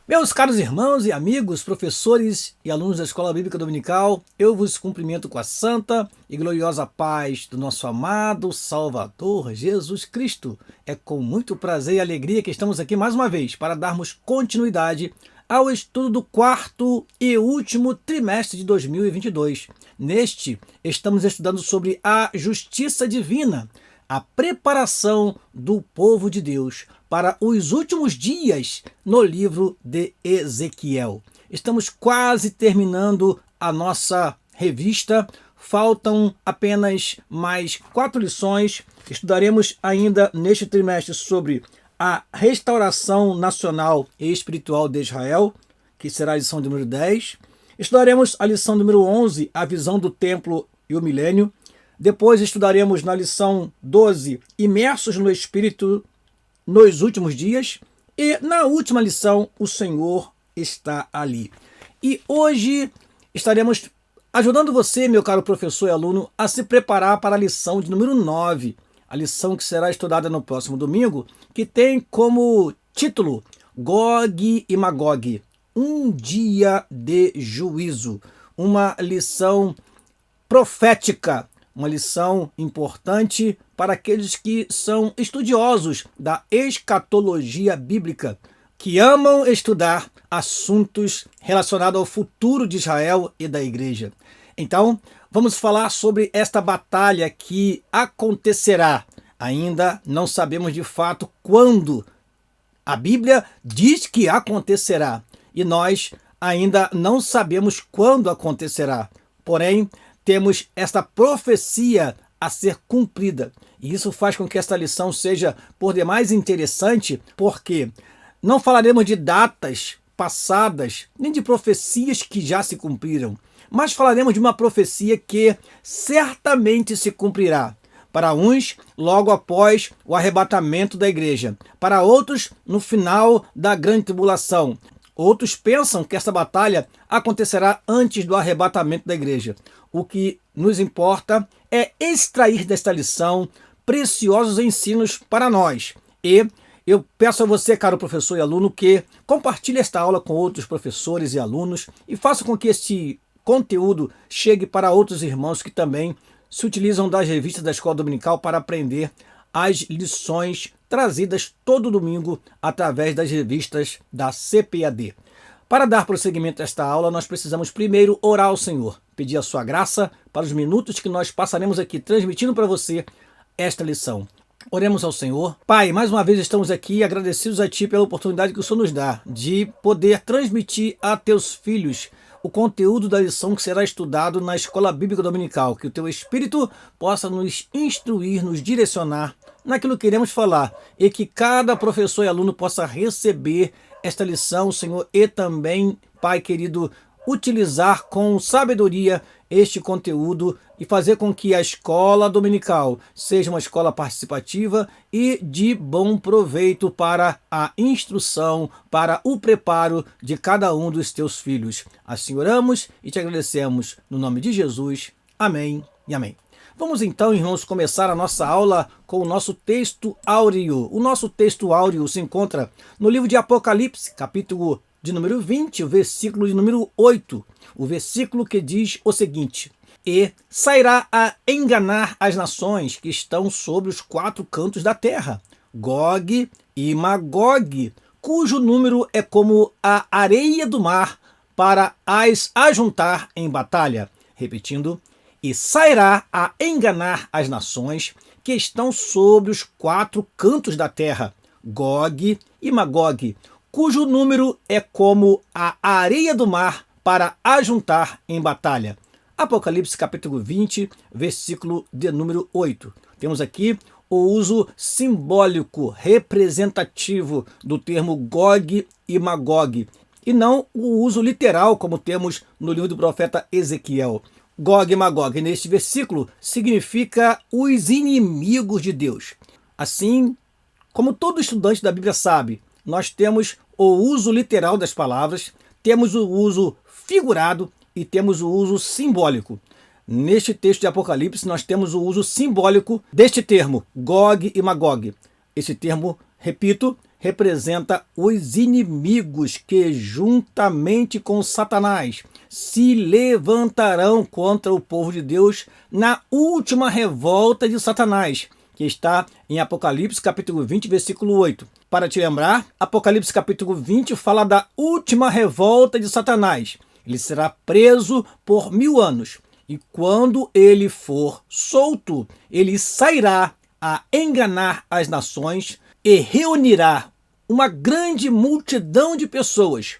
Meus caros irmãos e amigos, professores e alunos da Escola Bíblica Dominical, eu vos cumprimento com a santa e gloriosa paz do nosso amado Salvador Jesus Cristo. É com muito prazer e alegria que estamos aqui mais uma vez para darmos continuidade ao estudo do quarto e último trimestre de 2022. Neste, estamos estudando sobre a justiça divina, a preparação do povo de Deus para os últimos dias no livro de Ezequiel. Estamos quase terminando a nossa revista, faltam apenas mais 4 lições. Estudaremos ainda neste trimestre sobre a restauração nacional e espiritual de Israel, que será a lição número 10. Estudaremos a lição número 11, a visão do templo e o milênio. Depois estudaremos na lição 12, imersos no Espírito nos últimos dias. E na última lição, o Senhor está ali. E hoje estaremos ajudando você, meu caro professor e aluno, a se preparar para a lição de número 9. A lição que será estudada no próximo domingo, que tem como título Gog e Magog, um dia de juízo. Uma lição profética, uma lição importante para aqueles que são estudiosos da escatologia bíblica, que amam estudar assuntos relacionados ao futuro de Israel e da igreja. Então, vamos falar sobre esta batalha que acontecerá. Ainda não sabemos de fato quando. A Bíblia diz que acontecerá e nós ainda não sabemos quando acontecerá. Porém, temos esta profecia a ser cumprida. E isso faz com que esta lição seja por demais interessante, porque não falaremos de datas passadas, nem de profecias que já se cumpriram, mas falaremos de uma profecia que certamente se cumprirá. Para uns, logo após o arrebatamento da igreja. Para outros, no final da grande tribulação. Outros pensam que essa batalha acontecerá antes do arrebatamento da igreja. O que nos importa é extrair desta lição preciosos ensinos para nós. E eu peço a você, caro professor e aluno, que compartilhe esta aula com outros professores e alunos e faça com que este conteúdo chegue para outros irmãos que também se utilizam das revistas da Escola Dominical para aprender as lições trazidas todo domingo através das revistas da CPAD. Para dar prosseguimento a esta aula, nós precisamos primeiro orar ao Senhor, pedir a sua graça para os minutos que nós passaremos aqui transmitindo para você esta lição. Oremos ao Senhor. Pai, mais uma vez estamos aqui agradecidos a Ti pela oportunidade que o Senhor nos dá de poder transmitir a Teus filhos o conteúdo da lição que será estudado na Escola Bíblica Dominical. Que o Teu Espírito possa nos instruir, nos direcionar naquilo que iremos falar e que cada professor e aluno possa receber esta lição, Senhor, e também, Pai querido, utilizar com sabedoria este conteúdo e fazer com que a escola dominical seja uma escola participativa e de bom proveito para a instrução, para o preparo de cada um dos teus filhos. Assim oramos e te agradecemos no nome de Jesus. Amém e amém. Vamos então, irmãos, começar a nossa aula com o nosso texto áureo. O nosso texto áureo se encontra no livro de Apocalipse, capítulo de número 20, o versículo de número 8. O versículo que diz o seguinte: E sairá a enganar as nações que estão sobre os 4 cantos da terra, Gog e Magog, cujo número é como a areia do mar, para as ajuntar em batalha. Repetindo: E sairá a enganar as nações que estão sobre os 4 cantos da terra, Gog e Magog, cujo número é como a areia do mar, para ajuntar em batalha. Apocalipse capítulo 20, versículo de número 8. Temos aqui o uso simbólico, representativo do termo Gog e Magog, e não o uso literal como temos no livro do profeta Ezequiel. Gog e Magog, neste versículo, significa os inimigos de Deus. Assim, como todo estudante da Bíblia sabe, nós temos o uso literal das palavras, temos o uso figurado e temos o uso simbólico. Neste texto de Apocalipse, nós temos o uso simbólico deste termo, Gog e Magog. Esse termo, repito, representa os inimigos que, juntamente com Satanás, se levantarão contra o povo de Deus na última revolta de Satanás, que está em Apocalipse capítulo 20, versículo 8. Para te lembrar, Apocalipse capítulo 20 fala da última revolta de Satanás. Ele será preso por 1000 anos. E quando ele for solto, ele sairá a enganar as nações e reunirá uma grande multidão de pessoas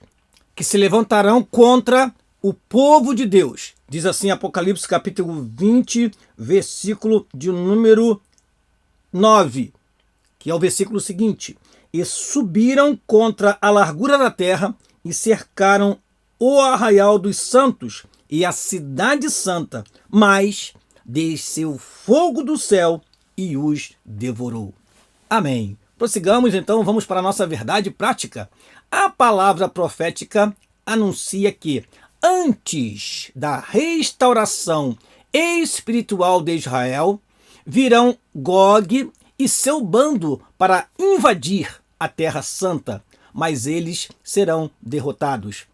que se levantarão contra o povo de Deus. Diz assim Apocalipse capítulo 20, versículo de número 9, que é o versículo seguinte: e subiram contra a largura da terra e cercaram o arraial dos santos e a cidade santa, mas desceu fogo do céu e os devorou. Amém. Prossigamos então, vamos para a nossa verdade prática. A palavra profética anuncia que antes da restauração espiritual de Israel, virão Gog e seu bando para invadir a Terra Santa, mas eles serão derrotados.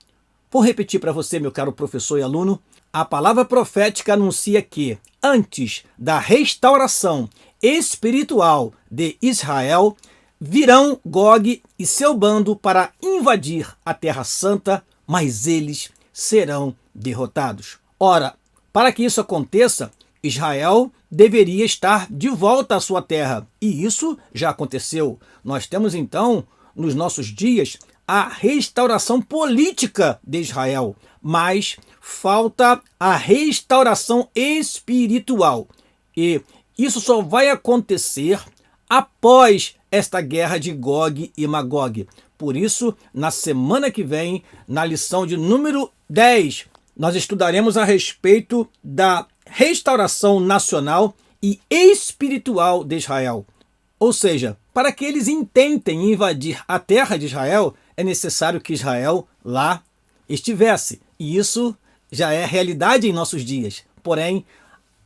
Vou repetir para você, meu caro professor e aluno. A palavra profética anuncia que antes da restauração espiritual de Israel, virão Gog e seu bando para invadir a Terra Santa, mas eles serão derrotados. Ora, para que isso aconteça, Israel deveria estar de volta à sua terra, e isso já aconteceu. Nós temos então, nos nossos dias, a restauração política de Israel, mas falta a restauração espiritual. E isso só vai acontecer após esta guerra de Gog e Magog. Por isso, na semana que vem, na lição de número 10, nós estudaremos a respeito da restauração nacional e espiritual de Israel. Ou seja, para que eles intentem invadir a terra de Israel, é necessário que Israel lá estivesse. E isso já é realidade em nossos dias. Porém,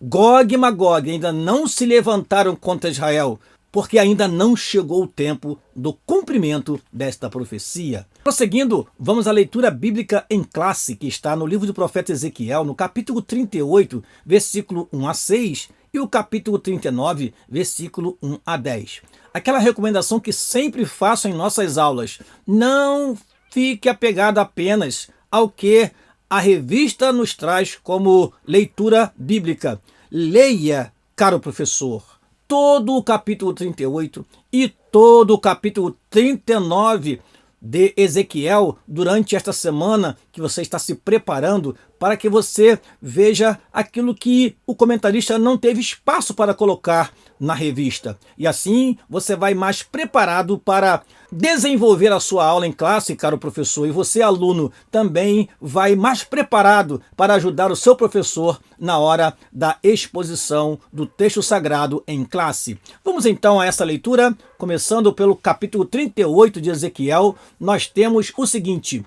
Gog e Magog ainda não se levantaram contra Israel, porque ainda não chegou o tempo do cumprimento desta profecia. Prosseguindo, vamos à leitura bíblica em classe, que está no livro do profeta Ezequiel, no capítulo 38, versículo 1 a 6, e o capítulo 39, versículo 1 a 10. Aquela recomendação que sempre faço em nossas aulas: não fique apegado apenas ao que a revista nos traz como leitura bíblica. Leia, caro professor, todo o capítulo 38 e todo o capítulo 39 de Ezequiel durante esta semana que você está se preparando, para que você veja aquilo que o comentarista não teve espaço para colocar na revista. E assim você vai mais preparado para desenvolver a sua aula em classe, caro professor, e você, aluno, também vai mais preparado para ajudar o seu professor na hora da exposição do texto sagrado em classe. Vamos então a essa leitura, começando pelo capítulo 38 de Ezequiel. Nós temos o seguinte: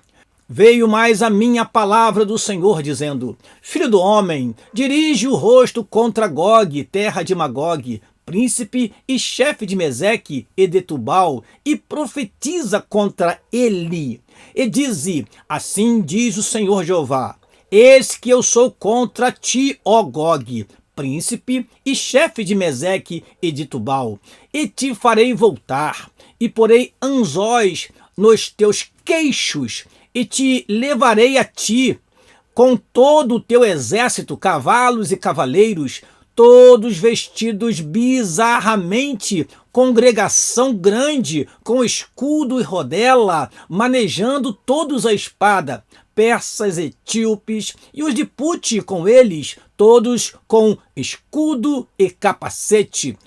veio mais a minha palavra do Senhor, dizendo: filho do homem, dirige o rosto contra Gog, terra de Magog, príncipe e chefe de Meseque e de Tubal, e profetiza contra ele. E dize: assim diz o Senhor Jeová: eis que eu sou contra ti, ó Gog, príncipe e chefe de Meseque e de Tubal, e te farei voltar, e porei anzóis nos teus queixos, e te levarei a ti, com todo o teu exército, cavalos e cavaleiros, todos vestidos bizarramente, congregação grande, com escudo e rodela, manejando todos a espada, persas, etíopes e os de Pute com eles, todos com escudo e capacete.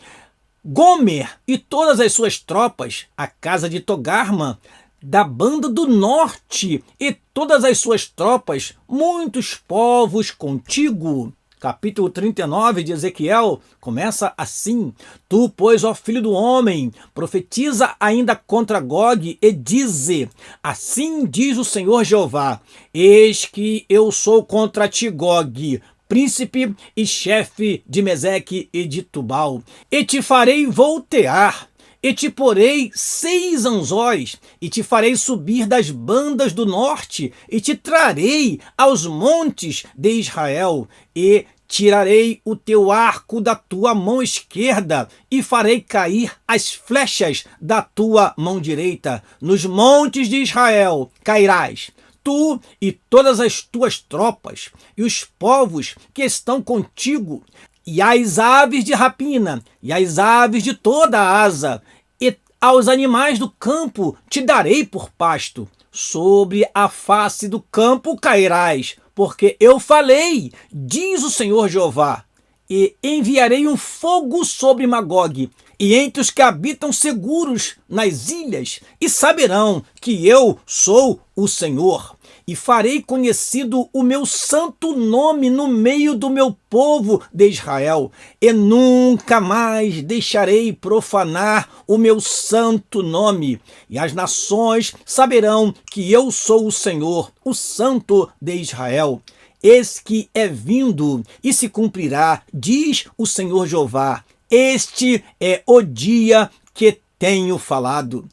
Gomer e todas as suas tropas, a casa de Togarma, da banda do norte, e todas as suas tropas, muitos povos contigo. Capítulo 39 de Ezequiel começa assim: tu, pois, ó filho do homem, profetiza ainda contra Gog e dize: assim diz o Senhor Jeová: eis que eu sou contra ti, Gog, príncipe e chefe de Meseque e de Tubal, e te farei voltear, E te porei 6 anzóis, e te farei subir das bandas do norte, e te trarei aos montes de Israel, e tirarei o teu arco da tua mão esquerda, e farei cair as flechas da tua mão direita. Nos montes de Israel cairás, tu e todas as tuas tropas, e os povos que estão contigo, e as aves de rapina, e as aves de toda a asa, e aos animais do campo te darei por pasto. Sobre a face do campo cairás, porque eu falei, diz o Senhor Jeová. E enviarei um fogo sobre Magog, e entre os que habitam seguros nas ilhas, e saberão que eu sou o Senhor. E farei conhecido o meu santo nome no meio do meu povo de Israel, e nunca mais deixarei profanar o meu santo nome. E as nações saberão que eu sou o Senhor, o Santo de Israel. Eis que é vindo e se cumprirá, diz o Senhor Jeová. Este é o dia que tenho falado.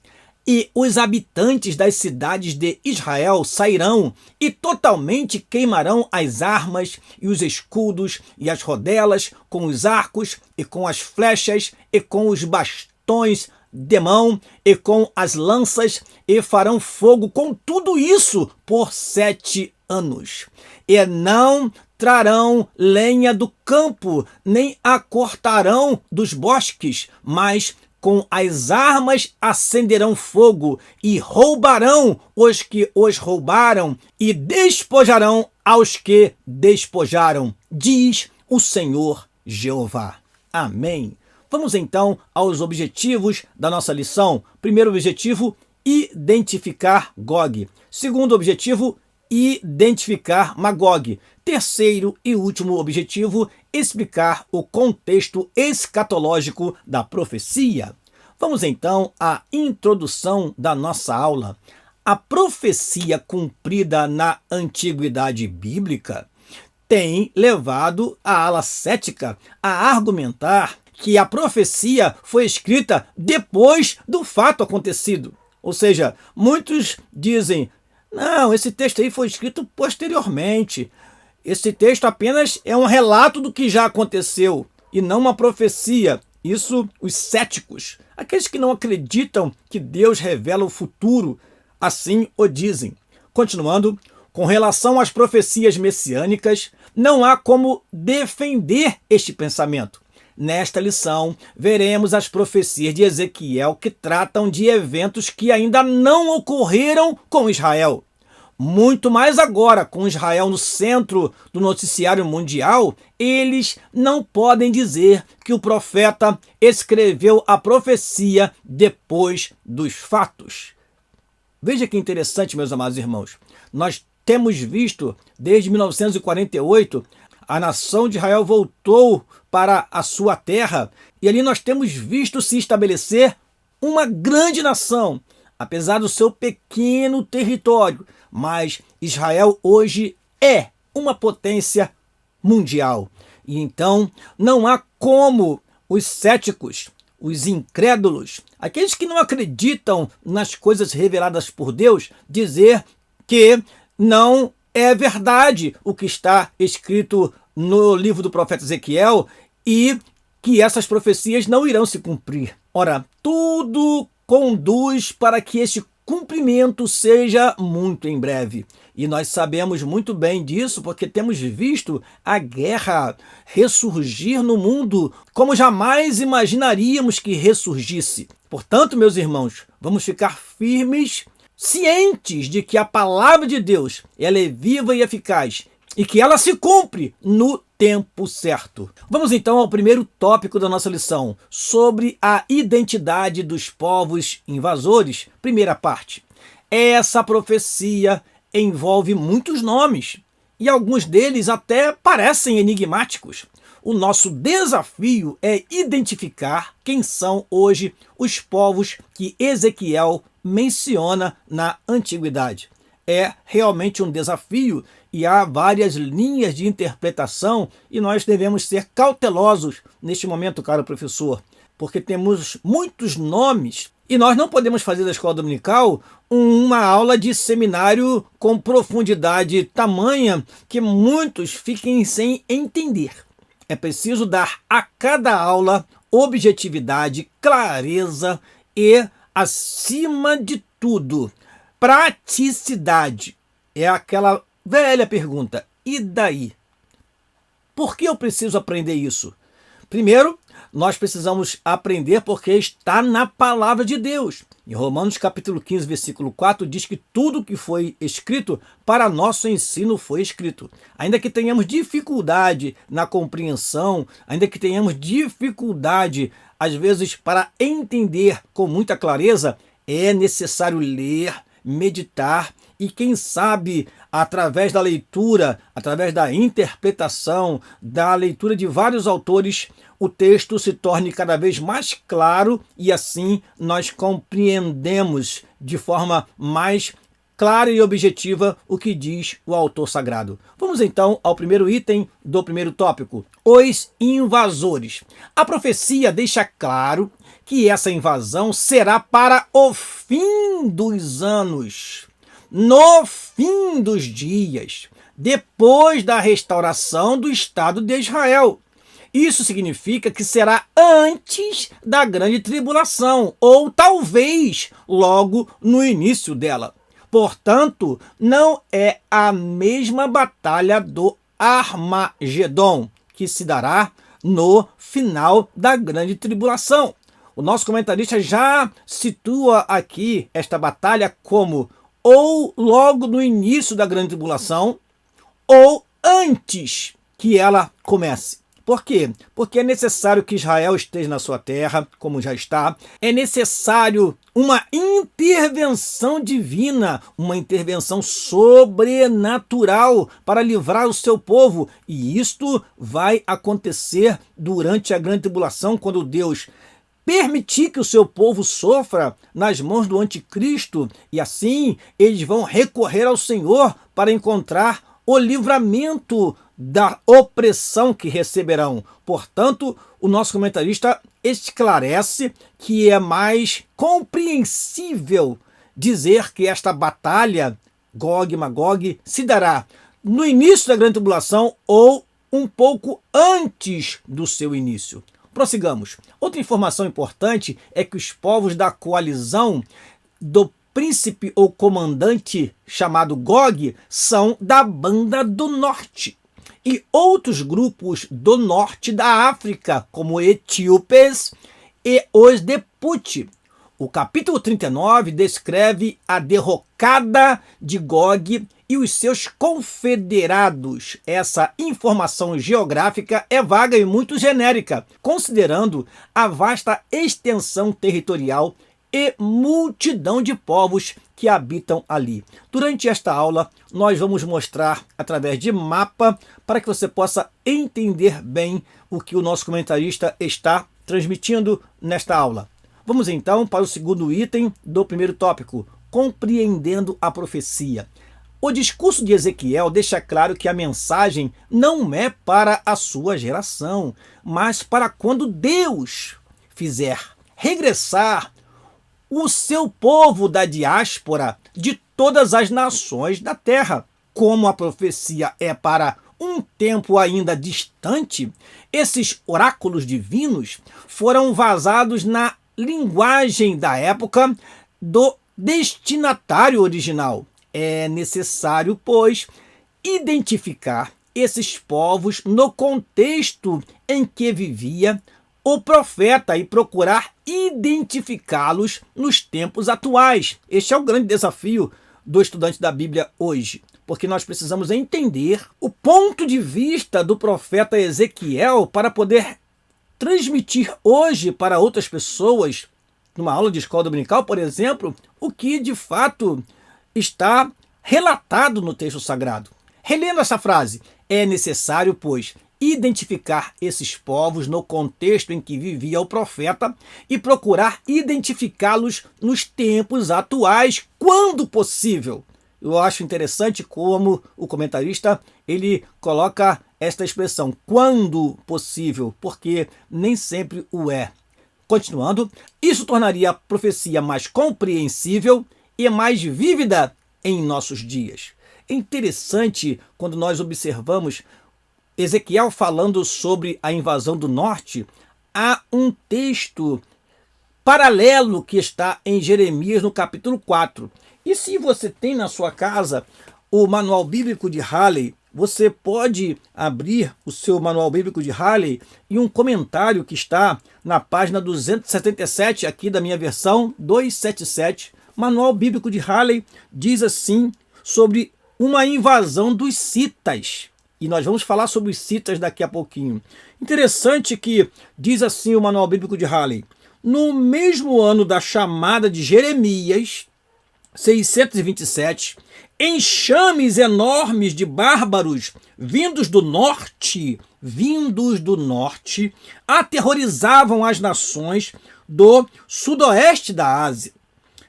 E os habitantes das cidades de Israel sairão e totalmente queimarão as armas e os escudos e as rodelas com os arcos e com as flechas e com os bastões de mão e com as lanças, e farão fogo com tudo isso por 7 anos. E não trarão lenha do campo, nem a cortarão dos bosques, mas com as armas acenderão fogo, e roubarão os que os roubaram, e despojarão aos que despojaram, diz o Senhor Jeová. Amém. Vamos então aos objetivos da nossa lição. Primeiro objetivo, identificar Gog. Segundo objetivo, identificar Magog. Terceiro e último objetivo, explicar o contexto escatológico da profecia. Vamos então à introdução da nossa aula. A profecia cumprida na antiguidade bíblica tem levado a ala cética a argumentar que a profecia foi escrita depois do fato acontecido. Ou seja, muitos dizem: não, esse texto aí foi escrito posteriormente. Esse texto apenas é um relato do que já aconteceu e não uma profecia. Isso os céticos, aqueles que não acreditam que Deus revela o futuro, assim o dizem. Continuando, com relação às profecias messiânicas, não há como defender este pensamento. Nesta lição, veremos as profecias de Ezequiel que tratam de eventos que ainda não ocorreram com Israel. Muito mais agora, com Israel no centro do noticiário mundial, eles não podem dizer que o profeta escreveu a profecia depois dos fatos. Veja que interessante, meus amados irmãos. Nós temos visto, desde 1948, a nação de Israel voltou para a sua terra, e ali nós temos visto se estabelecer uma grande nação, apesar do seu pequeno território. Mas Israel hoje é uma potência mundial. E então não há como os céticos, os incrédulos, aqueles que não acreditam nas coisas reveladas por Deus, dizer que não é verdade o que está escrito no livro do profeta Ezequiel e que essas profecias não irão se cumprir. Ora, tudo conduz para que este cumprimento seja muito em breve. E nós sabemos muito bem disso porque temos visto a guerra ressurgir no mundo como jamais imaginaríamos que ressurgisse. Portanto, meus irmãos, vamos ficar firmes, cientes de que a palavra de Deus ela é viva e eficaz e que ela se cumpre no tempo certo. Vamos então ao primeiro tópico da nossa lição, sobre a identidade dos povos invasores. Primeira parte. Essa profecia envolve muitos nomes e alguns deles até parecem enigmáticos. O nosso desafio é identificar quem são hoje os povos que Ezequiel menciona na antiguidade. É realmente um desafio e há várias linhas de interpretação e nós devemos ser cautelosos neste momento, caro professor, porque temos muitos nomes e nós não podemos fazer da escola dominical uma aula de seminário com profundidade tamanha que muitos fiquem sem entender. É preciso dar a cada aula objetividade, clareza e, acima de tudo, praticidade. É aquela velha pergunta: e daí? Por que eu preciso aprender isso? Primeiro, nós precisamos aprender porque está na palavra de Deus. Em Romanos capítulo 15, versículo 4, diz que tudo que foi escrito para nosso ensino foi escrito. Ainda que tenhamos dificuldade na compreensão, ainda que tenhamos dificuldade, às vezes, para entender com muita clareza, é necessário ler, meditar e, quem sabe, através da leitura, através da interpretação, da leitura de vários autores, o texto se torne cada vez mais claro e assim nós compreendemos de forma mais clara e objetiva o que diz o autor sagrado. Vamos então ao primeiro item do primeiro tópico: os invasores. A profecia deixa claro que essa invasão será para o fim dos anos, no fim dos dias, depois da restauração do Estado de Israel. Isso significa que será antes da grande tribulação, ou talvez logo no início dela. Portanto, não é a mesma batalha do Armagedon, que se dará no final da grande tribulação. O nosso comentarista já situa aqui esta batalha como ou logo no início da grande tribulação, ou antes que ela comece. Por quê? Porque é necessário que Israel esteja na sua terra, como já está. É necessário uma intervenção divina, uma intervenção sobrenatural para livrar o seu povo. E isto vai acontecer durante a grande tribulação, quando Deus permitir que o seu povo sofra nas mãos do anticristo, e assim eles vão recorrer ao Senhor para encontrar o livramento da opressão que receberão. Portanto, o nosso comentarista esclarece que é mais compreensível dizer que esta batalha, Gog e Magog, se dará no início da grande tribulação ou um pouco antes do seu início. Prossigamos. Outra informação importante é que os povos da coalizão do príncipe ou comandante chamado Gog são da Banda do Norte. E outros grupos do norte da África, como etíopes e os de Put. O capítulo 39 descreve a derrocada de Gog e os seus confederados. Essa informação geográfica é vaga e muito genérica, considerando a vasta extensão territorial e multidão de povos que habitam ali. Durante esta aula, nós vamos mostrar através de mapa para que você possa entender bem o que o nosso comentarista está transmitindo nesta aula. Vamos então para o segundo item do primeiro tópico: compreendendo a profecia. O discurso de Ezequiel deixa claro que a mensagem não é para a sua geração, mas para quando Deus fizer regressar o seu povo da diáspora de todas as nações da terra. Como a profecia é para um tempo ainda distante, esses oráculos divinos foram vazados na linguagem da época do destinatário original. É necessário, pois, identificar esses povos no contexto em que vivia o profeta e procurar identificá-los nos tempos atuais. Este é o grande desafio do estudante da Bíblia hoje, porque nós precisamos entender o ponto de vista do profeta Ezequiel para poder transmitir hoje para outras pessoas, numa aula de escola dominical, por exemplo, o que de fato está relatado no texto sagrado. Relendo essa frase: é necessário, pois, identificar esses povos no contexto em que vivia o profeta e procurar identificá-los nos tempos atuais, quando possível. Eu acho interessante como o comentarista ele coloca esta expressão, quando possível, porque nem sempre o é. Continuando, isso tornaria a profecia mais compreensível e mais vívida em nossos dias. É interessante quando nós observamos Ezequiel falando sobre a invasão do norte. Há um texto paralelo que está em Jeremias, no capítulo 4. E se você tem na sua casa o Manual Bíblico de Halley, você pode abrir o seu Manual Bíblico de Halley e um comentário que está na página 277, aqui da minha versão 277. Manual Bíblico de Halley diz assim sobre uma invasão dos citas. E nós vamos falar sobre os citas daqui a pouquinho. Interessante que diz assim o Manual Bíblico de Halley: no mesmo ano da chamada de Jeremias, 627, enxames enormes de bárbaros vindos do norte, aterrorizavam as nações do sudoeste da Ásia.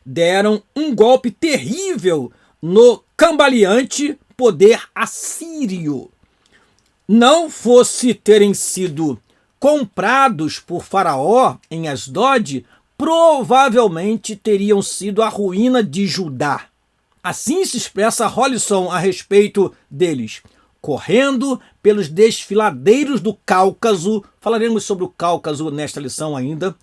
Deram um golpe terrível no cambaleante poder assírio. Não fosse terem sido comprados por Faraó em Asdod, provavelmente teriam sido a ruína de Judá. Assim se expressa Holliston a respeito deles. Correndo pelos desfiladeiros do Cáucaso, falaremos sobre o Cáucaso nesta lição ainda,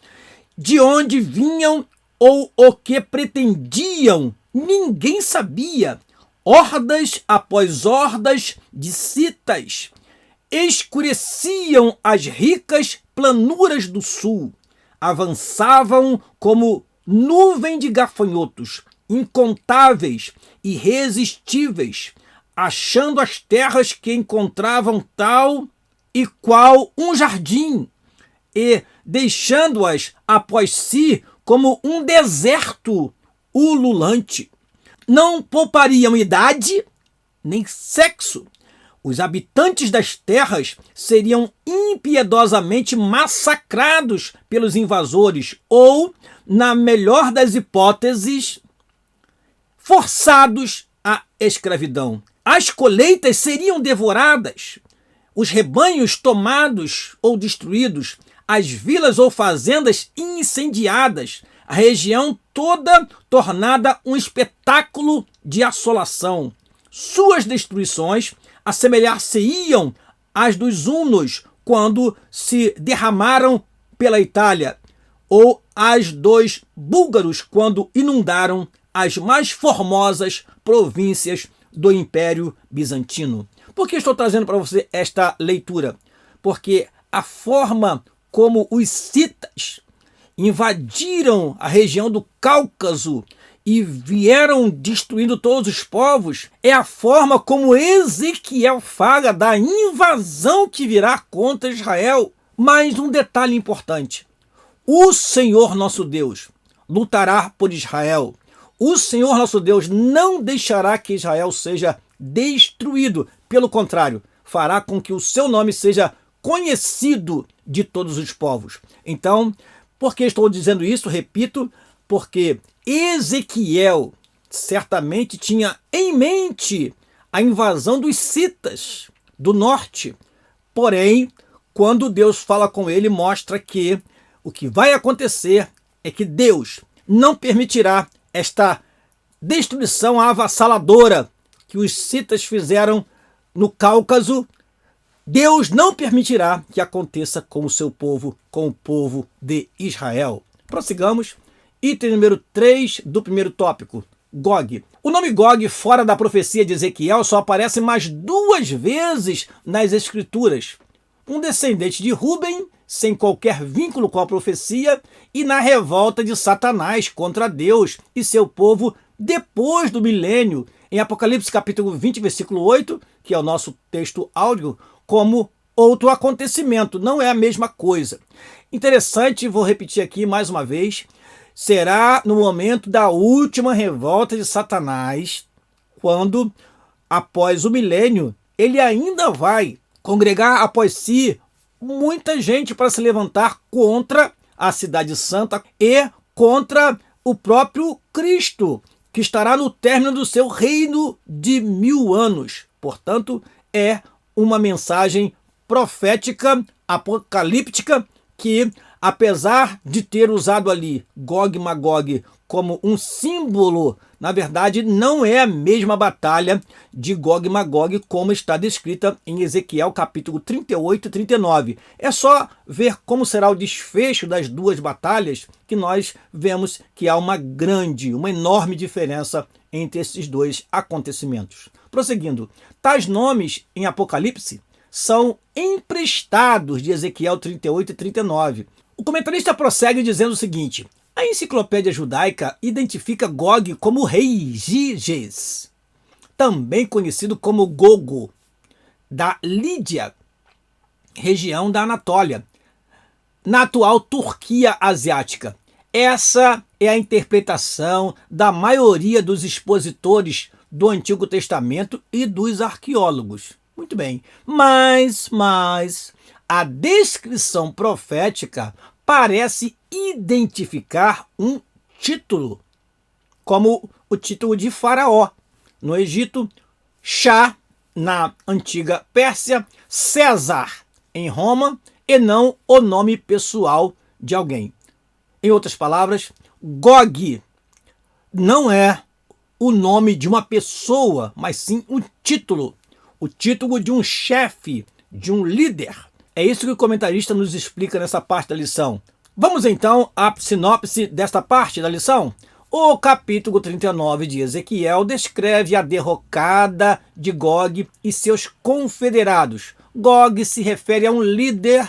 de onde vinham ou o que pretendiam, ninguém sabia. Hordas após hordas de citas escureciam as ricas planuras do sul, avançavam como nuvem de gafanhotos, incontáveis, irresistíveis, achando as terras que encontravam tal e qual um jardim, e deixando-as após si como um deserto ululante. Não poupariam idade nem sexo. Os habitantes das terras seriam impiedosamente massacrados pelos invasores ou, na melhor das hipóteses, forçados à escravidão. As colheitas seriam devoradas, os rebanhos tomados ou destruídos, as vilas ou fazendas incendiadas, a região toda tornada um espetáculo de assolação. Suas destruições assemelhar-se-iam às dos hunos quando se derramaram pela Itália, ou às dos búlgaros quando inundaram as mais formosas províncias do Império Bizantino. Por que estou trazendo para você esta leitura? Porque a forma como os citas invadiram a região do Cáucaso e vieram destruindo todos os povos é a forma como Ezequiel fala da invasão que virá contra Israel. Mas um detalhe importante: o Senhor nosso Deus lutará por Israel. O Senhor nosso Deus não deixará que Israel seja destruído. Pelo contrário, fará com que o seu nome seja conhecido de todos os povos. Então, por que estou dizendo isso? Repito, porque Ezequiel certamente tinha em mente a invasão dos citas do norte. Porém, quando Deus fala com ele, mostra que o que vai acontecer é que Deus não permitirá esta destruição avassaladora que os citas fizeram no Cáucaso. Deus não permitirá que aconteça com o seu povo, com o povo de Israel. Prossigamos. Item número 3 do primeiro tópico, Gog. O nome Gog, fora da profecia de Ezequiel, só aparece mais 2 vezes nas Escrituras. Um descendente de Ruben, sem qualquer vínculo com a profecia, e na revolta de Satanás contra Deus e seu povo depois do milênio, em Apocalipse capítulo 20, versículo 8, que é o nosso texto áudio, como outro acontecimento. Não é a mesma coisa. Interessante, vou repetir aqui mais uma vez, será no momento da última revolta de Satanás, quando, após o milênio, ele ainda vai congregar após si muita gente para se levantar contra a Cidade Santa e contra o próprio Cristo, que estará no término do seu reino de 1000 anos. Portanto, é uma mensagem profética, apocalíptica, que apesar de ter usado ali Gog e Magog como um símbolo, na verdade não é a mesma batalha de Gog e Magog como está descrita em Ezequiel capítulo 38 e 39. É só ver como será o desfecho das duas batalhas que nós vemos que há uma enorme diferença entre esses dois acontecimentos. Prosseguindo, tais nomes em Apocalipse são emprestados de Ezequiel 38 e 39. O comentarista prossegue dizendo o seguinte: a enciclopédia judaica identifica Gog como rei Giges, também conhecido como Gogo, da Lídia, região da Anatólia, na atual Turquia asiática. Essa é a interpretação da maioria dos expositores do Antigo Testamento e dos arqueólogos. Muito bem, mas a descrição profética parece identificar um título, como o título de Faraó no Egito, Shah na antiga Pérsia, César em Roma, e não o nome pessoal de alguém. Em outras palavras, Gog não é o nome de uma pessoa, mas sim um título, o título de um chefe, de um líder. É isso que o comentarista nos explica nessa parte da lição. Vamos então à sinopse desta parte da lição. O capítulo 39 de Ezequiel descreve a derrocada de Gog e seus confederados. Gog se refere a um líder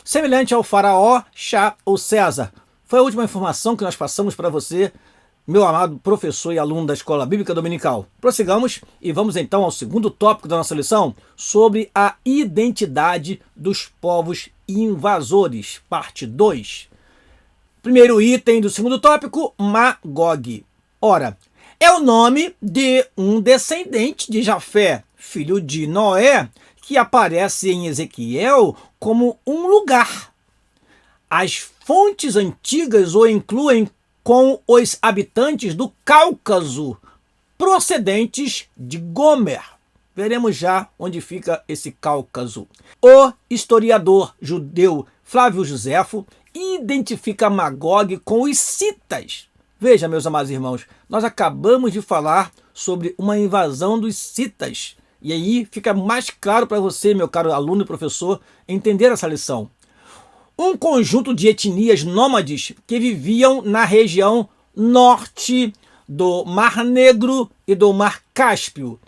semelhante ao faraó, Shah ou César. Foi a última informação que nós passamos para você, meu amado professor e aluno da Escola Bíblica Dominical. Prossigamos e vamos então ao segundo tópico da nossa lição, sobre a identidade dos povos invasores, parte 2. Primeiro item do segundo tópico, Magog. Ora, é o nome de um descendente de Jafé, filho de Noé, que aparece em Ezequiel como um lugar. As fontes antigas o incluem com os habitantes do Cáucaso, procedentes de Gomer. Veremos já onde fica esse Cáucaso. O historiador judeu Flávio Joséfo identifica Magog com os citas. Veja, meus amados irmãos, nós acabamos de falar sobre uma invasão dos citas. E aí fica mais claro para você, meu caro aluno e professor, entender essa lição. Um conjunto de etnias nômades que viviam na região norte do Mar Negro e do Mar Cáspio.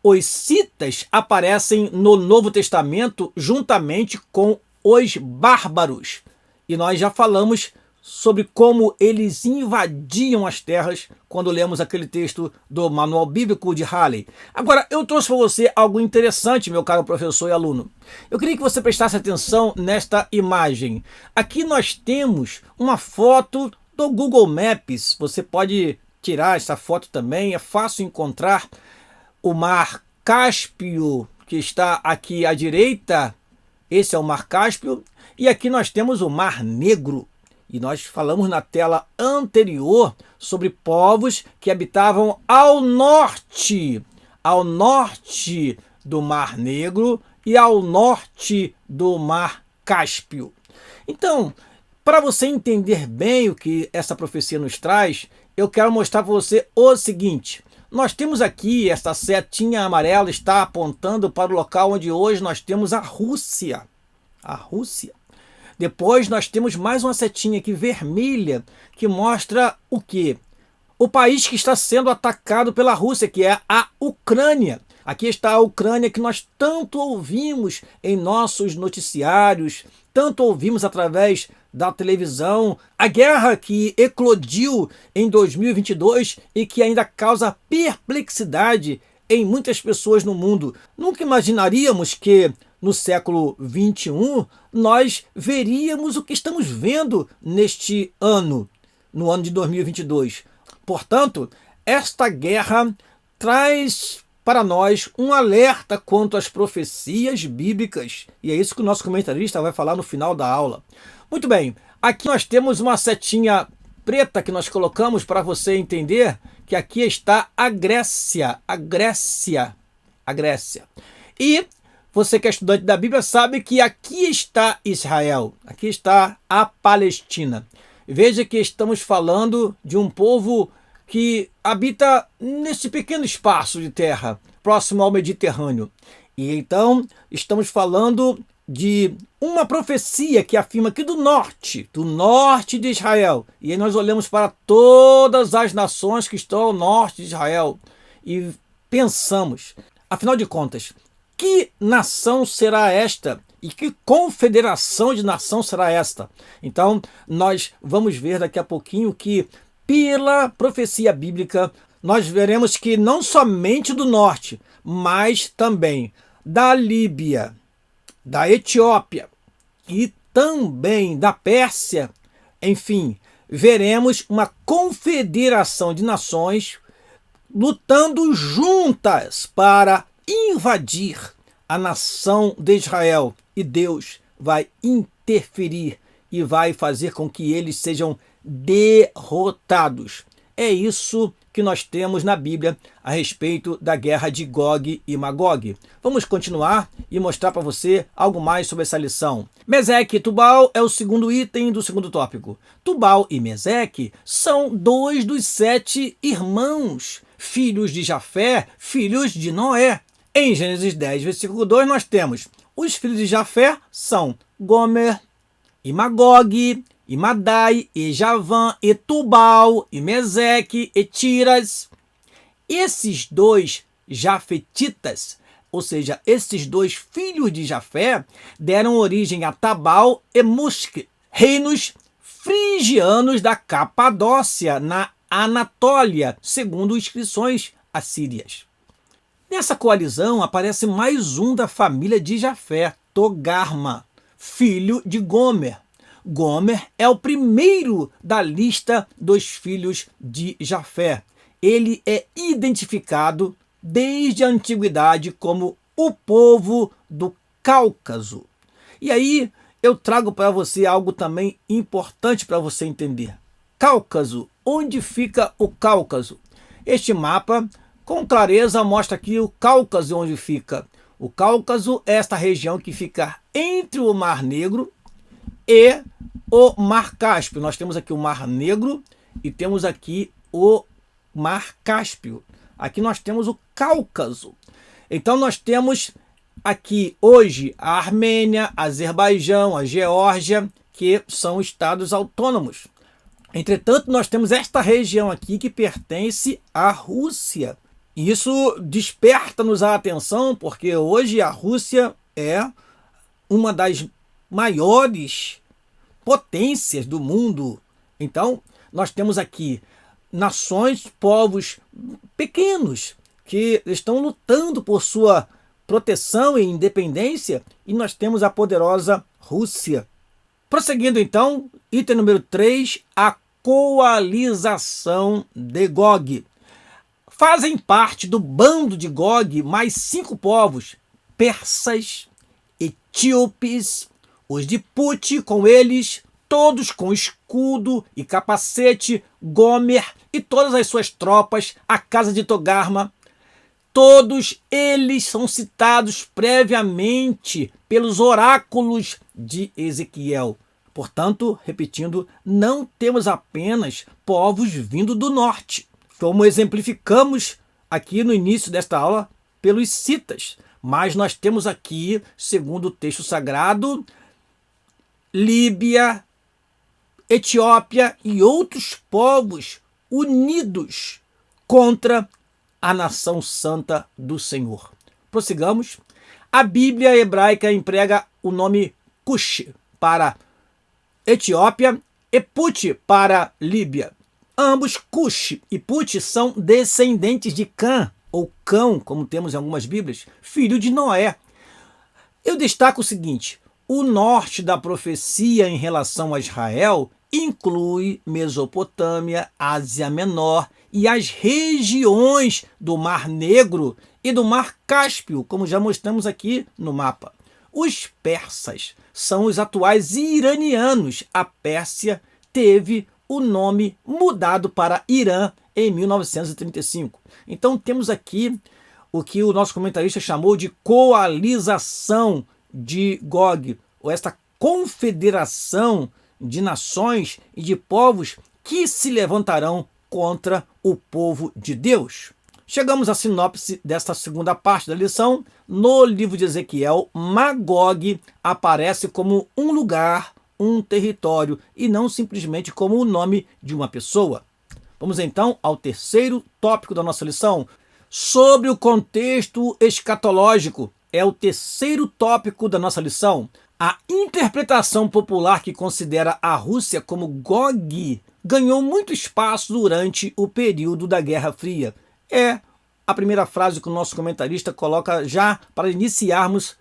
Os citas aparecem no Novo Testamento juntamente com os bárbaros. E nós já falamos sobre como eles invadiam as terras quando lemos aquele texto do Manual Bíblico de Halley. Agora, eu trouxe para você algo interessante, meu caro professor e aluno. Eu queria que você prestasse atenção nesta imagem. Aqui nós temos uma foto do Google Maps. Você pode tirar essa foto também, é fácil encontrar o Mar Cáspio, que está aqui à direita. Esse é o Mar Cáspio. E aqui nós temos o Mar Negro. E nós falamos na tela anterior sobre povos que habitavam ao norte do Mar Negro e ao norte do Mar Cáspio. Então, para você entender bem o que essa profecia nos traz, eu quero mostrar para você o seguinte. Nós temos aqui, esta setinha amarela está apontando para o local onde hoje nós temos a Rússia. A Rússia. Depois nós temos mais uma setinha aqui vermelha que mostra o quê? O país que está sendo atacado pela Rússia, que é a Ucrânia. Aqui está a Ucrânia que nós tanto ouvimos em nossos noticiários, tanto ouvimos através da televisão. A guerra que eclodiu em 2022 e que ainda causa perplexidade em muitas pessoas no mundo. Nunca imaginaríamos que no século 21, nós veríamos o que estamos vendo neste ano, no ano de 2022. Portanto, esta guerra traz para nós um alerta quanto às profecias bíblicas. E é isso que o nosso comentarista vai falar no final da aula. Muito bem, aqui nós temos uma setinha preta que nós colocamos para você entender que aqui está a Grécia. A Grécia. A Grécia. E Você que é estudante da Bíblia sabe que aqui está Israel, aqui está a Palestina. Veja que estamos falando de um povo que habita nesse pequeno espaço de terra, próximo ao Mediterrâneo. E então estamos falando de uma profecia que afirma que do norte de Israel, e aí nós olhamos para todas as nações que estão ao norte de Israel e pensamos, afinal de contas, que nação será esta? E que confederação de nação será esta? Então, nós vamos ver daqui a pouquinho que, pela profecia bíblica, nós veremos que não somente do norte, mas também da Líbia, da Etiópia e também da Pérsia, enfim, veremos uma confederação de nações lutando juntas para invadir a nação de Israel, e Deus vai interferir e vai fazer com que eles sejam derrotados. É isso que nós temos na Bíblia a respeito da guerra de Gog e Magog. Vamos continuar e mostrar para você algo mais sobre essa lição. Meseque e Tubal é o segundo item do segundo tópico. Tubal e Meseque são dois dos 7 irmãos, filhos de Jafé, filhos de Noé. Em Gênesis 10, versículo 2, nós temos os filhos de Jafé são Gomer e Magog, e Madai, e Javã, e Tubal, e Meseque, e Tiras. Esses dois jafetitas, ou seja, esses dois filhos de Jafé, deram origem a Tabal e Musque, reinos frigianos da Capadócia, na Anatólia, segundo inscrições assírias. Nessa coalizão aparece mais um da família de Jafé, Togarma, filho de Gomer. Gomer é o primeiro da lista dos filhos de Jafé. Ele é identificado desde a antiguidade como o povo do Cáucaso. E aí eu trago para você algo também importante para você entender. Cáucaso, onde fica o Cáucaso? Este mapa com clareza mostra aqui o Cáucaso onde fica. O Cáucaso é esta região que fica entre o Mar Negro e o Mar Cáspio. Nós temos aqui o Mar Negro e temos aqui o Mar Cáspio. Aqui nós temos o Cáucaso. Então nós temos aqui hoje a Armênia, a Azerbaijão, a Geórgia, que são estados autônomos. Entretanto, nós temos esta região aqui que pertence à Rússia. Isso desperta-nos a atenção porque hoje a Rússia é uma das maiores potências do mundo. Então, nós temos aqui nações, povos pequenos que estão lutando por sua proteção e independência, e nós temos a poderosa Rússia. Prosseguindo então, item número 3, a coalização de Gog. Fazem parte do bando de Gog mais 5 povos, persas, etíopes, os de Put com eles, todos com escudo e capacete, Gomer e todas as suas tropas, a casa de Togarma. Todos eles são citados previamente pelos oráculos de Ezequiel. Portanto, repetindo, não temos apenas povos vindo do norte, como exemplificamos aqui no início desta aula pelos citas. Mas nós temos aqui, segundo o texto sagrado, Líbia, Etiópia e outros povos unidos contra a nação santa do Senhor. Prossigamos. A Bíblia hebraica emprega o nome Cush para Etiópia e Put para Líbia. Ambos, Cush e Put, são descendentes de Cã, ou Cão, como temos em algumas Bíblias, filho de Noé. Eu destaco o seguinte: o norte da profecia em relação a Israel inclui Mesopotâmia, Ásia Menor e as regiões do Mar Negro e do Mar Cáspio, como já mostramos aqui no mapa. Os persas são os atuais iranianos. A Pérsia teve o nome mudado para Irã em 1935. Então temos aqui o que o nosso comentarista chamou de coalização de Gog, ou esta confederação de nações e de povos que se levantarão contra o povo de Deus. Chegamos à sinopse desta segunda parte da lição. No livro de Ezequiel, Magog aparece como um lugar, um território, e não simplesmente como o nome de uma pessoa. Vamos então ao terceiro tópico da nossa lição, sobre o contexto escatológico. É o terceiro tópico da nossa lição. A interpretação popular que considera a Rússia como Gog ganhou muito espaço durante o período da Guerra Fria. É a primeira frase que o nosso comentarista coloca já para iniciarmos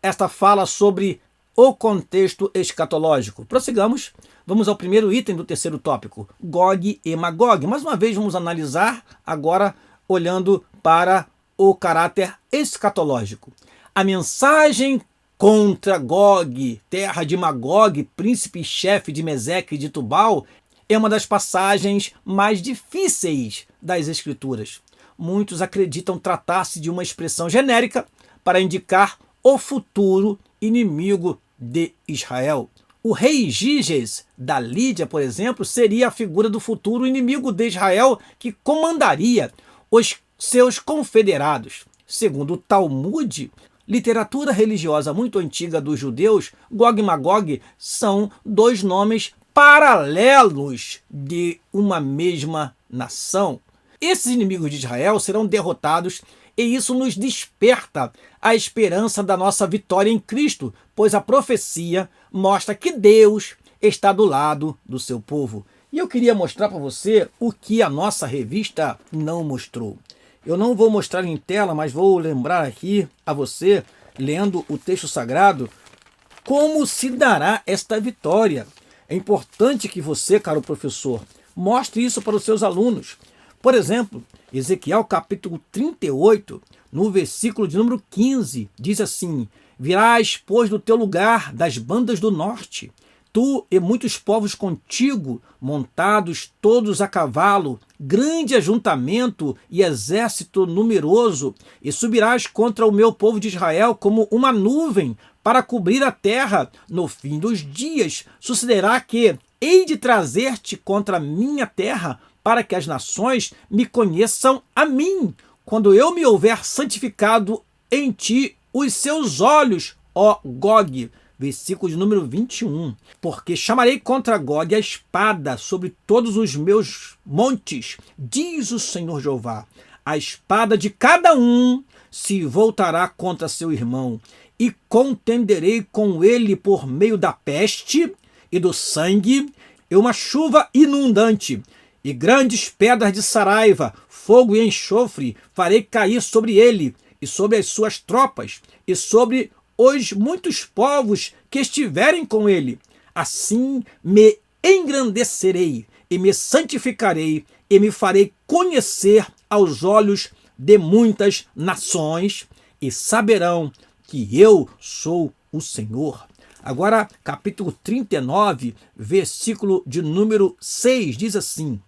esta fala sobre o contexto escatológico. Prossigamos. Vamos ao primeiro item do terceiro tópico, Gog e Magog. Mais uma vez vamos analisar agora olhando para o caráter escatológico. A mensagem contra Gog, terra de Magog, príncipe e chefe de Meseque e de Tubal, é uma das passagens mais difíceis das Escrituras. Muitos acreditam tratar-se de uma expressão genérica para indicar o futuro inimigo de Israel. O rei Giges da Lídia, por exemplo, seria a figura do futuro inimigo de Israel que comandaria os seus confederados. Segundo o Talmud, literatura religiosa muito antiga dos judeus, Gog e Magog são dois nomes paralelos de uma mesma nação. Esses inimigos de Israel serão derrotados e isso nos desperta a esperança da nossa vitória em Cristo, pois a profecia mostra que Deus está do lado do seu povo. E eu queria mostrar para você o que a nossa revista não mostrou. Eu não vou mostrar em tela, mas vou lembrar aqui a você, lendo o texto sagrado, como se dará esta vitória. É importante que você, caro professor, mostre isso para os seus alunos. Por exemplo, Ezequiel capítulo 38, no versículo de número 15, diz assim: virás, pois, do teu lugar das bandas do norte, tu e muitos povos contigo, montados todos a cavalo, grande ajuntamento e exército numeroso, e subirás contra o meu povo de Israel como uma nuvem para cobrir a terra. No fim dos dias sucederá que hei de trazer-te contra a minha terra, para que as nações me conheçam a mim, quando eu me houver santificado em ti os seus olhos, ó Gog. Versículo de número 21. Porque chamarei contra Gog a espada sobre todos os meus montes, diz o Senhor Jeová. A espada de cada um se voltará contra seu irmão, e contenderei com ele por meio da peste e do sangue, e uma chuva inundante, e grandes pedras de saraiva, fogo e enxofre farei cair sobre ele, e sobre as suas tropas, e sobre os muitos povos que estiverem com ele. Assim me engrandecerei, e me santificarei, e me farei conhecer aos olhos de muitas nações, e saberão que eu sou o Senhor. Agora, capítulo 39, versículo de número 6, diz assim: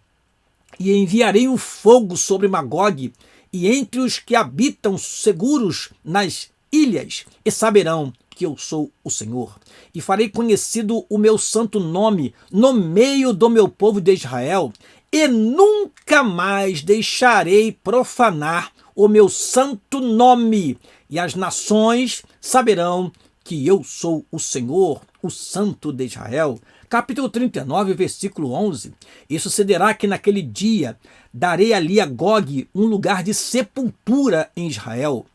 e enviarei o fogo sobre Magog, e entre os que habitam seguros nas ilhas, e saberão que eu sou o Senhor. E farei conhecido o meu santo nome no meio do meu povo de Israel, e nunca mais deixarei profanar o meu santo nome, e as nações saberão que eu sou o Senhor, o Santo de Israel. Capítulo 39, versículo 11. E sucederá que naquele dia darei ali a Gog um lugar de sepultura em Israel,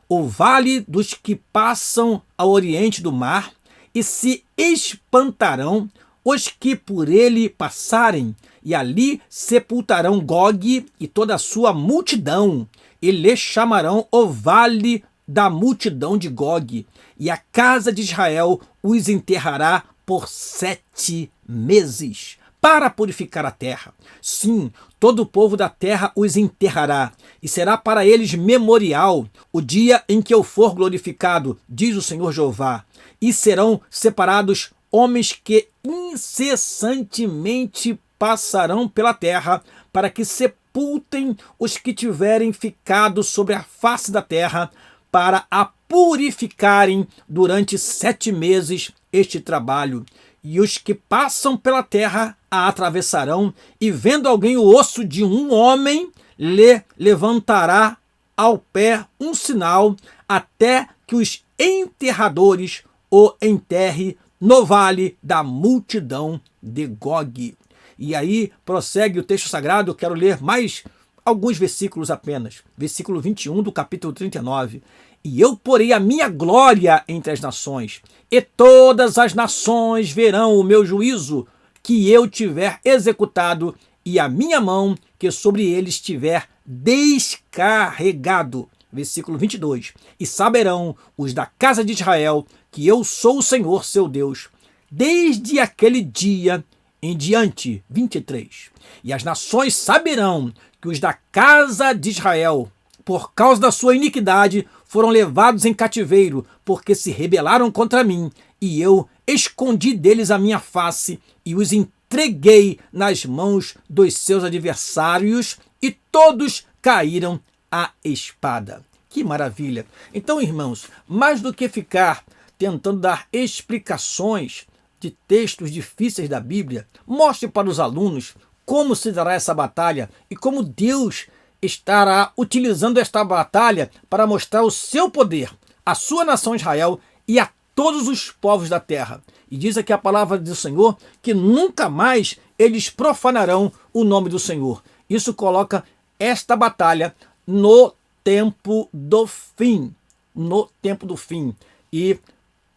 o vale dos que passam ao oriente do mar, e se espantarão os que por ele passarem, e ali sepultarão Gog e toda a sua multidão, e lhe chamarão o vale da multidão de Gog, e a casa de Israel os enterrará por 7 meses, para purificar a terra. Sim, todo o povo da terra os enterrará, e será para eles memorial o dia em que eu for glorificado, diz o Senhor Jeová, e serão separados homens que incessantemente passarão pela terra, para que sepultem os que tiverem ficado sobre a face da terra, para a purificarem durante 7 meses este trabalho. E os que passam pela terra a atravessarão, e vendo alguém o osso de um homem, lhe levantará ao pé um sinal, até que os enterradores o enterre no vale da multidão de Gog. E aí prossegue o texto sagrado. Eu quero ler mais alguns versículos apenas. Versículo 21 do capítulo 39. E eu porei a minha glória entre as nações, e todas as nações verão o meu juízo que eu tiver executado, e a minha mão que sobre eles tiver descarregado. Versículo 22. E saberão os da casa de Israel que eu sou o Senhor seu Deus, desde aquele dia em diante. 23. E as nações saberão que os da casa de Israel, por causa da sua iniquidade, foram levados em cativeiro, porque se rebelaram contra mim, e eu escondi deles a minha face e os entreguei nas mãos dos seus adversários, e todos caíram à espada. Que maravilha! Então, irmãos, mais do que ficar tentando dar explicações de textos difíceis da Bíblia, mostre para os alunos como se dará essa batalha e como Deus estará utilizando esta batalha para mostrar o seu poder à sua nação Israel e a todos os povos da terra. E diz aqui a palavra do Senhor que nunca mais eles profanarão o nome do Senhor. Isso coloca esta batalha no tempo do fim. No tempo do fim. E,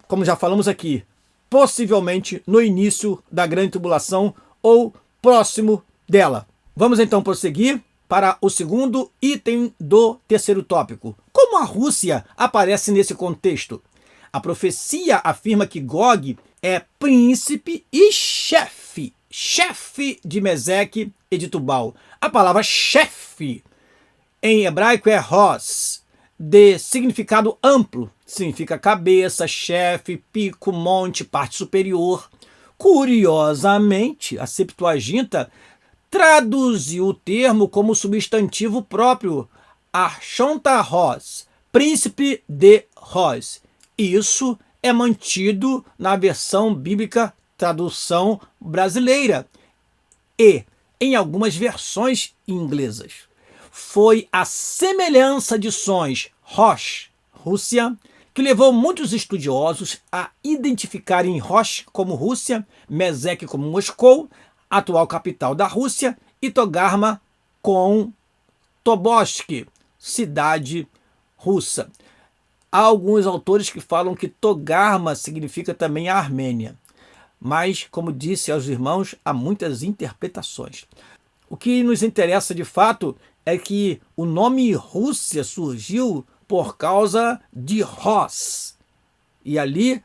como já falamos aqui, possivelmente no início da grande tribulação ou próximo dela. Vamos então prosseguir para o segundo item do terceiro tópico. Como a Rússia aparece nesse contexto? A profecia afirma que Gog é príncipe e chefe de Meseque e de Tubal. A palavra chefe em hebraico é Ros, de significado amplo. Significa cabeça, chefe, pico, monte, parte superior. Curiosamente, a Septuaginta traduziu o termo como substantivo próprio, Archonta-Ros, príncipe de Ros. Isso é mantido na versão bíblica tradução brasileira e em algumas versões inglesas. Foi a semelhança de sons Rosh, Rússia, que levou muitos estudiosos a identificarem Rosh como Rússia, Meseque como Moscou, atual capital da Rússia, e Togarma com Tobolsk, cidade russa. Há alguns autores que falam que Togarma significa também a Armênia. Mas, como disse aos irmãos, há muitas interpretações. O que nos interessa de fato é que o nome Rússia surgiu por causa de Ros. E ali,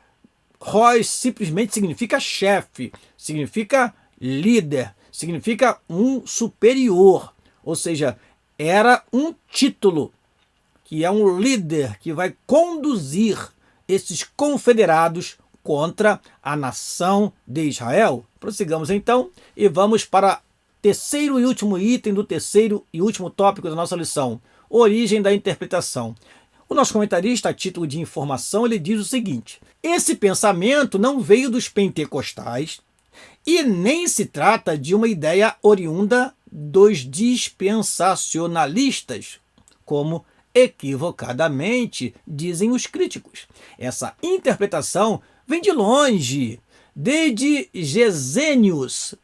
Ros simplesmente significa chefe, significa líder, significa um superior. Ou seja, era um título, que é um líder que vai conduzir esses confederados contra a nação de Israel. Prossigamos então e vamos para o terceiro e último item do terceiro e último tópico da nossa lição, origem da interpretação. O nosso comentarista, a título de informação, ele diz o seguinte: esse pensamento não veio dos pentecostais e nem se trata de uma ideia oriunda dos dispensacionalistas, como equivocadamente dizem os críticos. Essa interpretação vem de longe, desde Gesenius,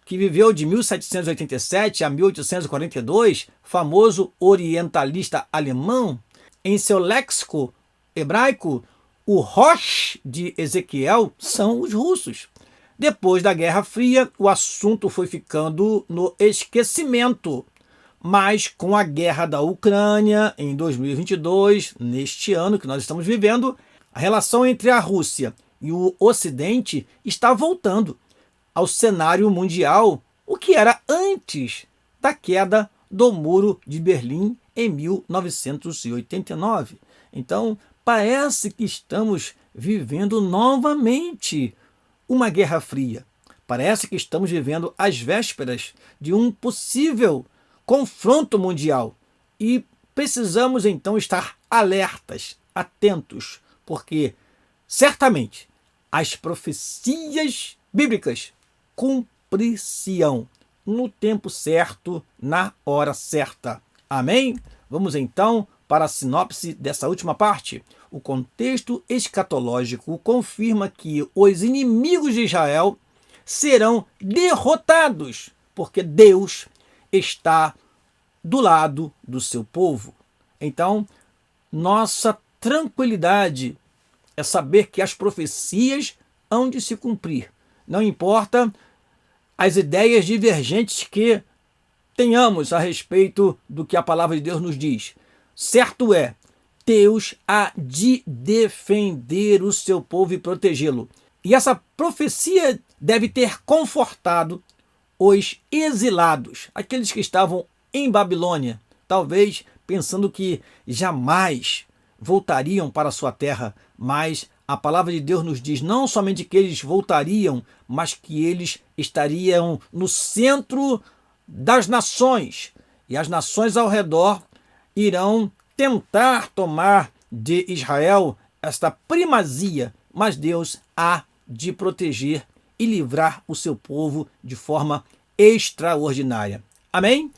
que viveu de 1787 a 1842, famoso orientalista alemão. Em seu léxico hebraico, o Rosh de Ezequiel são os russos. Depois da Guerra Fria, o assunto foi ficando no esquecimento. Mas com a guerra da Ucrânia em 2022, neste ano que nós estamos vivendo, a relação entre a Rússia e o Ocidente está voltando ao cenário mundial, o que era antes da queda do Muro de Berlim em 1989. Então, parece que estamos vivendo novamente uma Guerra Fria. Parece que estamos vivendo às vésperas de um possível confronto mundial. E precisamos então estar alertas, atentos, porque certamente as profecias bíblicas cumprir-se-ão no tempo certo, na hora certa. Amém? Vamos então para a sinopse dessa última parte. O contexto escatológico confirma que os inimigos de Israel serão derrotados, porque Deus está do lado do seu povo. Então, nossa tranquilidade é saber que as profecias hão de se cumprir. Não importa as ideias divergentes que tenhamos a respeito do que a palavra de Deus nos diz. Certo é, Deus há de defender o seu povo e protegê-lo. E essa profecia deve ter confortado os exilados, aqueles que estavam em Babilônia, talvez pensando que jamais voltariam para a sua terra, mas a palavra de Deus nos diz não somente que eles voltariam, mas que eles estariam no centro das nações, e as nações ao redor irão tentar tomar de Israel esta primazia, mas Deus há de proteger e livrar o seu povo de forma extraordinária. Amém?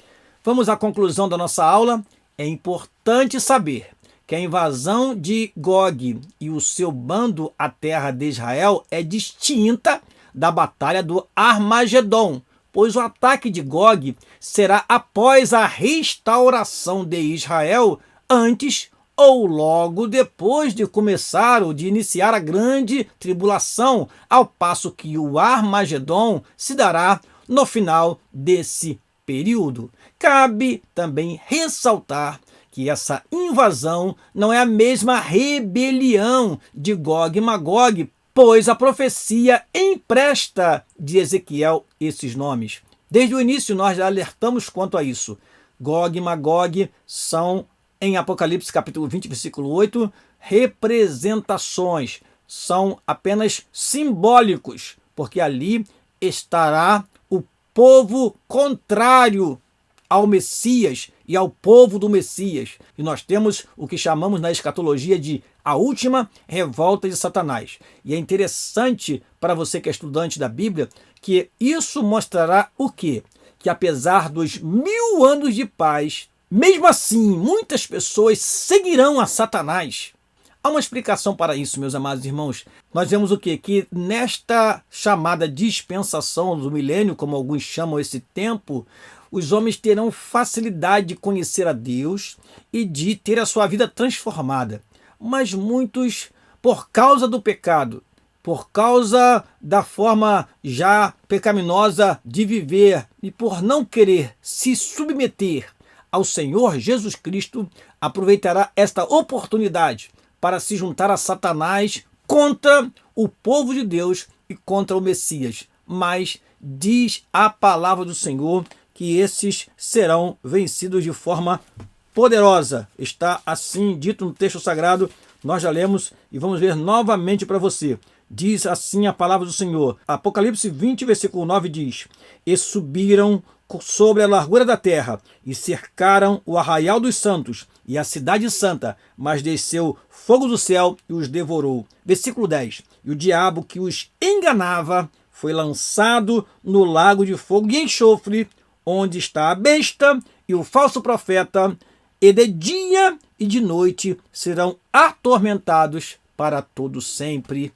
Vamos à conclusão da nossa aula. É importante saber que a invasão de Gog e o seu bando à terra de Israel é distinta da batalha do Armagedon, pois o ataque de Gog será após a restauração de Israel, antes ou logo depois de começar ou de iniciar a grande tribulação, ao passo que o Armagedon se dará no final desse período. Cabe também ressaltar que essa invasão não é a mesma rebelião de Gog e Magog, pois a profecia empresta de Ezequiel esses nomes. Desde o início nós já alertamos quanto a isso. Gog e Magog são, em Apocalipse capítulo 20, versículo 8, representações, são apenas simbólicos, porque ali estará o povo contrário ao Messias e ao povo do Messias. E nós temos o que chamamos na escatologia de a última revolta de Satanás. E é interessante para você que é estudante da Bíblia que isso mostrará o quê? Que apesar dos 1000 anos de paz, mesmo assim muitas pessoas seguirão a Satanás. Há uma explicação para isso, meus amados irmãos. Nós vemos o quê? Que nesta chamada dispensação do milênio, como alguns chamam esse tempo, os homens terão facilidade de conhecer a Deus e de ter a sua vida transformada. Mas muitos, por causa do pecado, por causa da forma já pecaminosa de viver e por não querer se submeter ao Senhor Jesus Cristo, aproveitará esta oportunidade para se juntar a Satanás contra o povo de Deus e contra o Messias. Mas diz a palavra do Senhor que esses serão vencidos de forma poderosa. Está assim dito no texto sagrado, nós já lemos e vamos ler novamente para você. Diz assim a palavra do Senhor. Apocalipse 20, versículo 9 diz: E subiram sobre a largura da terra, e cercaram o arraial dos santos e a cidade santa, mas desceu fogo do céu e os devorou. Versículo 10. E o diabo que os enganava foi lançado no lago de fogo e enxofre, onde está a besta e o falso profeta, e de dia e de noite serão atormentados para todo sempre.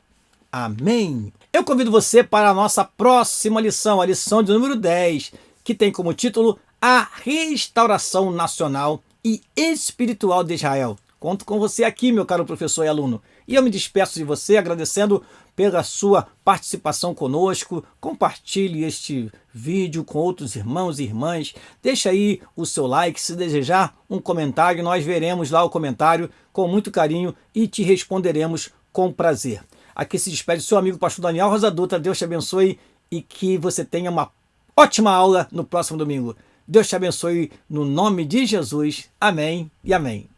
Amém. Eu convido você para a nossa próxima lição, a lição de número 10, que tem como título A Restauração Nacional e Espiritual de Israel. Conto com você aqui, meu caro professor e aluno. E eu me despeço de você agradecendo pela sua participação conosco. Compartilhe este vídeo com outros irmãos e irmãs. Deixa aí o seu like, se desejar um comentário, nós veremos lá o comentário com muito carinho e te responderemos com prazer. Aqui se despede seu amigo pastor Daniel Rosa Dutra. Deus te abençoe e que você tenha uma ótima aula no próximo domingo. Deus te abençoe no nome de Jesus. Amém e amém.